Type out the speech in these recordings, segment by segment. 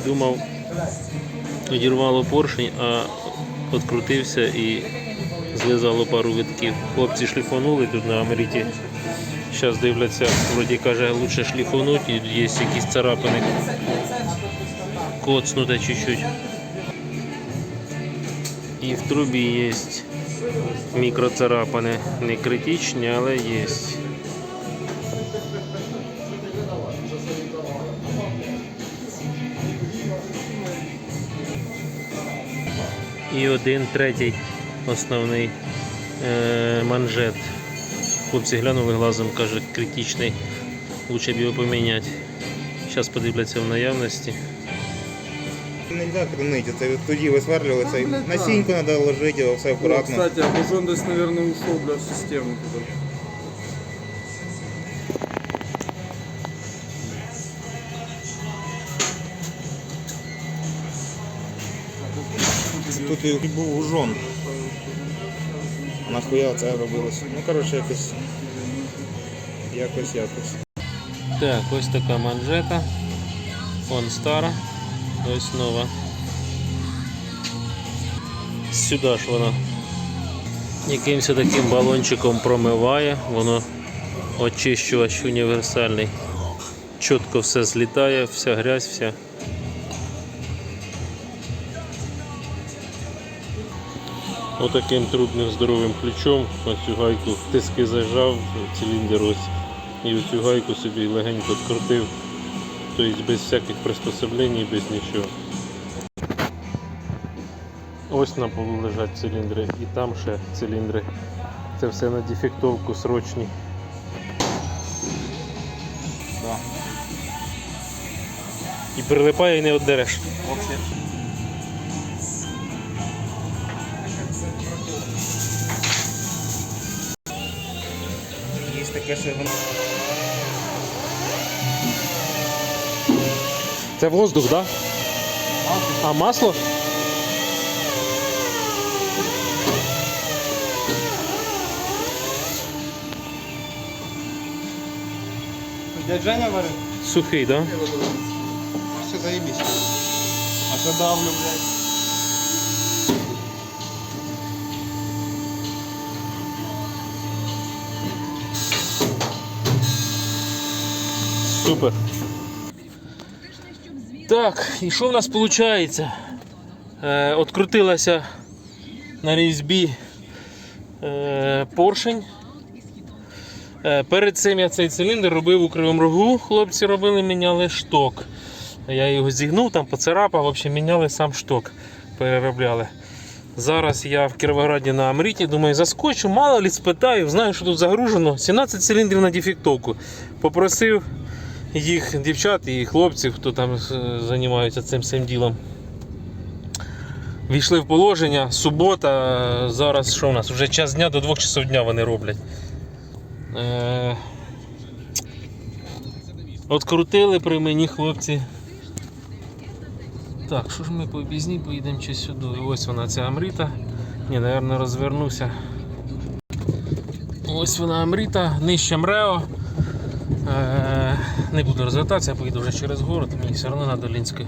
Думав, одірвало поршень, а відкрутився і злизало пару витків. Хлопці шліфанули тут на Америті. Зараз дивляться, вроді каже, краще шліфануть, і є якісь царапини, коцнуте чуть-чуть. І в трубі є мікроцарапини, не критичні, але є. І 1/3 основний манжет. Хлопці глянули глазом, кажуть, критичний, лучше б його поміняти. Зараз подивляться в наявності. Нельзя кренить, це тоді висверлювали, це на сіньку треба ложити, його все акуратно. Кстати, обожжен десь, наверное, ушел, бля, в систему туда. Тут і був ужон. А нахуя це робилося? Ну, коротше, якось. Так, ось така манжета. Вон стара, ось нова. Сюди ж вона якимось таким балончиком промиває, воно очищувач універсальний. Чітко все злітає, вся грязь, вся. Отаким трудним здоровим ключом оцю гайку в тиски зажав, циліндр ось, і оцю гайку собі легенько відкрутив, тобто без всяких приспособлень, без нічого. Ось на полу лежать циліндри і там ще циліндри. Це все на дефектовку срочні. Да. І прилипає і не віддереш. Є таке, що воно... Це воздух, так? Да? А масло? Дядь Женя варить? Сухий, так? Да? Все заебись. А що давлю, блядь? Супер. Так, і що в нас виходить? Открутилася на різьбі поршень. Перед цим я цей циліндр робив у Кривому Рогу. Хлопці робили, міняли шток. Я його зігнув, там поцарапав, в общем, міняли сам шток, переробляли. Зараз я в Кіровограді на Амріті, думаю, заскочу, мало ли спитаю, знаю, що тут загружено. 17 циліндрів на дефектовку. Попросив їх, дівчат і хлопців, хто там займається цим всім ділом. Війшли в положення, субота, зараз що у нас, вже час дня, до 2 часов дня вони роблять. Открутили при мені хлопці. Так, що ж ми пізніше поїдемо чи сюди. Ось вона ця Амріта. Ні, мабуть, розвернуся. Ось вона Амріта, нижче МРЕО. Не буду розвертатися, я поїду вже через город, мені все одно на Лінську.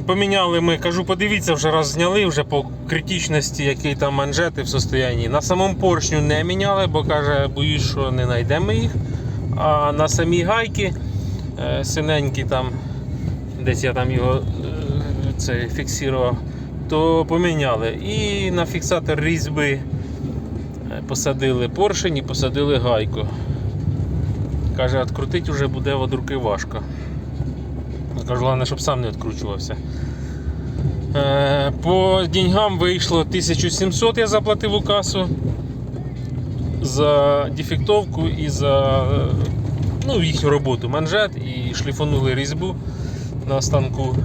Поміняли ми, кажу, подивіться, вже раз зняли, вже по критичності, який там манжети в состоянні. На самому поршню не міняли, бо каже, боюсь, що не знайдемо їх. А на самій гайки, синенький там, десь я там його фіксував, то поміняли. І на фіксатор різьби посадили поршень і посадили гайку. Каже, відкрутити вже буде від руки важко. Кажу, головне, щоб сам не відкручувався. По деньгам вийшло 1700, я заплатив у касу за дефектовку і за їхню роботу. Манжет і шліфанули різьбу на станку,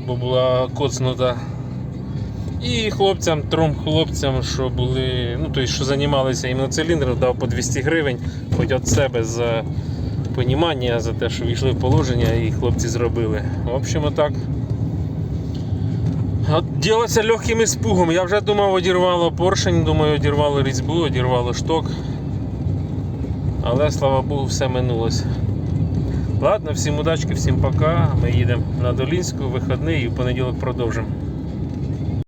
бо була коцнута. І хлопцям, трьом хлопцям, що були, що займалися іменно циліндром, дав по 200 гривень, хоч від себе за понімання, за те, що війшли в положення і хлопці зробили. В общем, отак. Ділося легким іспугом. Я вже думав, одірвало поршень, думаю, одірвало різьбу, одірвало шток. Але, слава Богу, все минулося. Ладно, всім удачки, всім пока. Ми їдемо на Долінську, вихідний і в понеділок продовжимо.